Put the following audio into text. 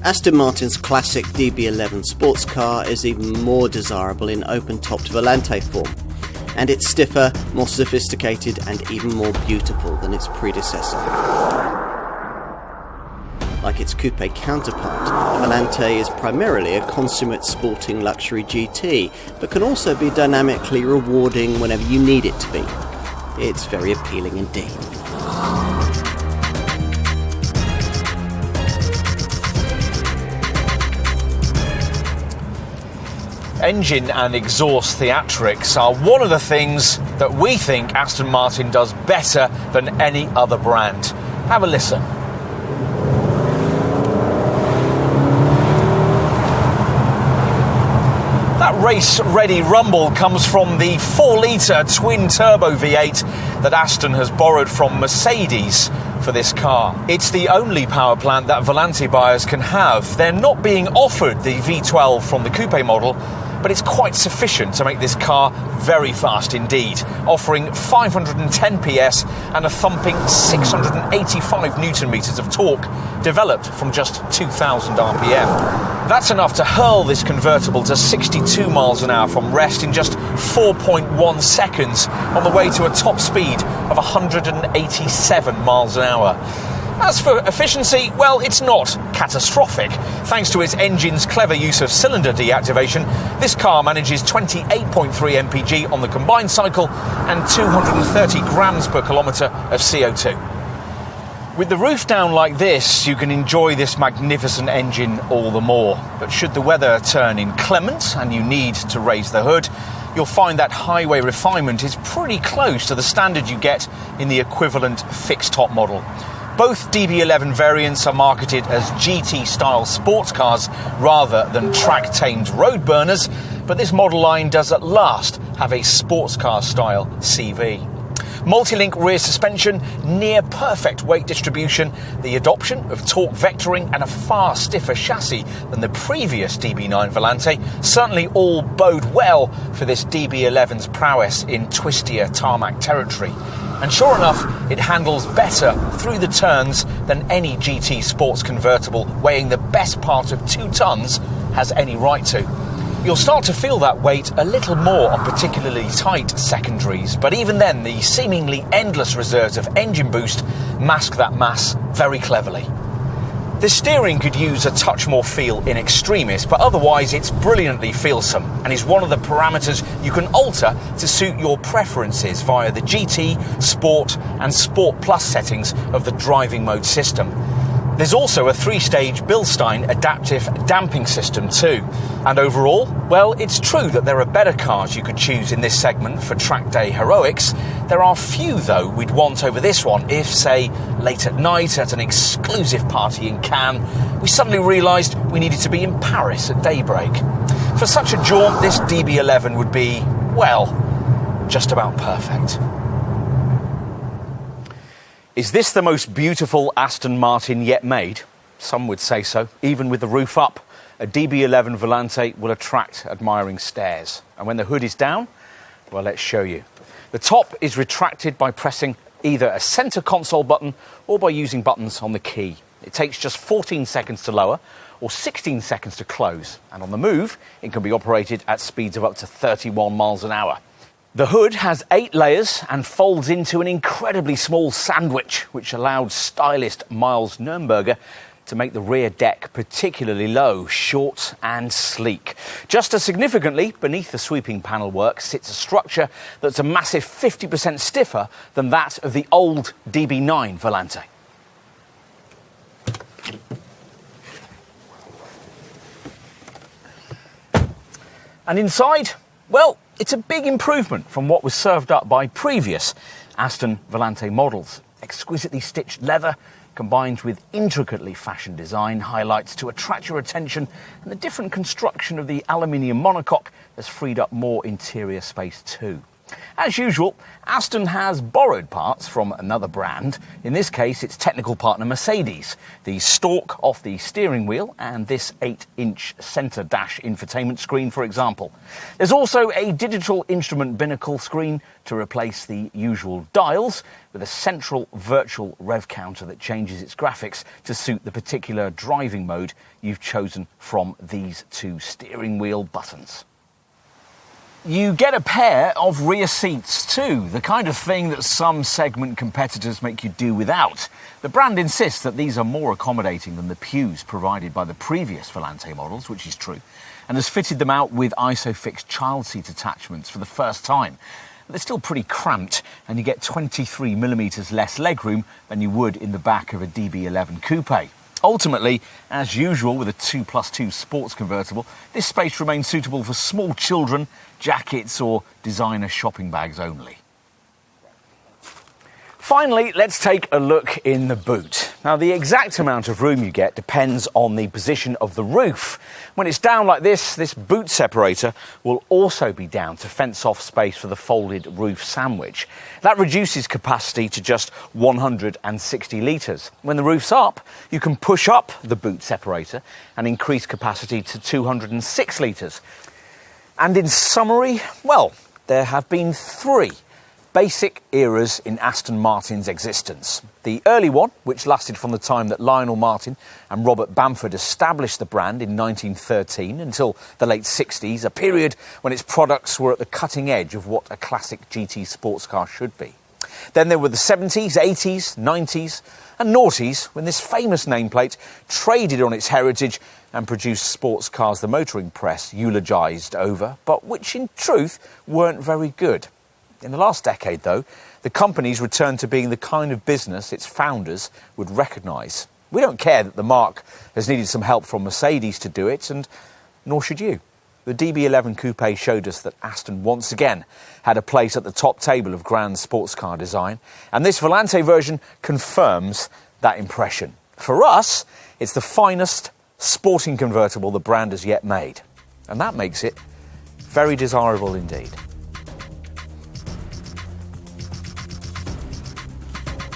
Aston Martin's classic DB11 sports car is even more desirable in open-topped Volante form, and it's stiffer, more sophisticated and even more beautiful than its predecessor. Like its coupe counterpart, the Volante is primarily a consummate sporting luxury GT, but can also be dynamically rewarding whenever you need it to be. It's very appealing indeed. Engine and exhaust theatrics are one of the things that we think Aston Martin does better than any other brand. Have a listen. That race-ready rumble comes from the 4-litre twin-turbo V8 that Aston has borrowed from Mercedes for this car. It's the only power plant that Volante buyers can have. They're not being offered the V12 from the coupe model, but it's quite sufficient to make this car very fast indeed, offering 510 PS and a thumping 685 Newton meters of torque, developed from just 2,000 RPM. That's enough to hurl this convertible to 62 miles an hour from rest in just 4.1 seconds on the way to a top speed of 187 miles an hour. As for efficiency, well, it's not catastrophic. Thanks to its engine's clever use of cylinder deactivation, this car manages 28.3 mpg on the combined cycle and 230 grams per kilometre of CO2. With the roof down like this, you can enjoy this magnificent engine all the more. But should the weather turn inclement and you need to raise the hood, you'll find that highway refinement is pretty close to the standard you get in the equivalent fixed-top model. Both DB11 variants are marketed as GT-style sports cars rather than track-tamed road burners, but this model line does at last have a sports car-style CV. Multi-link rear suspension, near-perfect weight distribution, the adoption of torque vectoring and a far stiffer chassis than the previous DB9 Volante certainly all bode well for this DB11's prowess in twistier tarmac territory. And sure enough, it handles better through the turns than any GT sports convertible weighing the best part of 2 tons has any right to. You'll start to feel that weight a little more on particularly tight secondaries, but even then the seemingly endless reserves of engine boost mask that mass very cleverly. The steering could use a touch more feel in extremis, but otherwise it's brilliantly feelsome and is one of the parameters you can alter to suit your preferences via the GT, Sport and Sport Plus settings of the driving mode system. There's also a 3-stage Bilstein adaptive damping system too. And overall, well, it's true that there are better cars you could choose in this segment for track day heroics. There are few, though, we'd want over this one if, say, late at night at an exclusive party in Cannes, we suddenly realised we needed to be in Paris at daybreak. For such a jaunt, this DB11 would be, well, just about perfect. Is this the most beautiful Aston Martin yet made? Some would say so. Even with the roof up, a DB11 Volante will attract admiring stares. And when the hood is down, well, let's show you. The top is retracted by pressing either a centre console button or by using buttons on the key. It takes just 14 seconds to lower or 16 seconds to close. And on the move, it can be operated at speeds of up to 31 miles an hour. The hood has 8 layers and folds into an incredibly small sandwich, which allowed stylist Miles Nürnberger to make the rear deck particularly low, short and sleek. Just as significantly, beneath the sweeping panelwork sits a structure that's a massive 50% stiffer than that of the old DB9 Volante. And inside, well, it's a big improvement from what was served up by previous Aston Volante models. Exquisitely stitched leather combined with intricately fashioned design highlights to attract your attention, and the different construction of the aluminium monocoque has freed up more interior space too. As usual, Aston has borrowed parts from another brand. In this case, its technical partner Mercedes. The stalk off the steering wheel and this 8-inch centre dash infotainment screen, for example. There's also a digital instrument binnacle screen to replace the usual dials, with a central virtual rev counter that changes its graphics to suit the particular driving mode you've chosen from these two steering wheel buttons. You get a pair of rear seats too, the kind of thing that some segment competitors make you do without. The brand insists that these are more accommodating than the pews provided by the previous Volante models, which is true, and has fitted them out with ISOFIX child seat attachments for the first time. They're still pretty cramped, and you get 23mm less legroom than you would in the back of a DB11 coupe. Ultimately, as usual with a 2+2 sports convertible, this space remains suitable for small children, jackets or designer shopping bags only. Finally, let's take a look in the boot. Now, the exact amount of room you get depends on the position of the roof. When it's down like this boot separator will also be down to fence off space for the folded roof sandwich. That reduces capacity to just 160 litres. When the roof's up, you can push up the boot separator and increase capacity to 206 litres. And in summary, well, there have been three basic eras in Aston Martin's existence. The early one, which lasted from the time that Lionel Martin and Robert Bamford established the brand in 1913 until the late 60s, a period when its products were at the cutting edge of what a classic GT sports car should be. Then there were the 70s, 80s, 90s and noughties, when this famous nameplate traded on its heritage and produced sports cars the motoring press eulogised over, but which in truth weren't very good. In the last decade, though, the company's returned to being the kind of business its founders would recognise. We don't care that the marque has needed some help from Mercedes to do it, and nor should you. The DB11 Coupe showed us that Aston once again had a place at the top table of grand sports car design, and this Volante version confirms that impression. For us, it's the finest sporting convertible the brand has yet made, and that makes it very desirable indeed.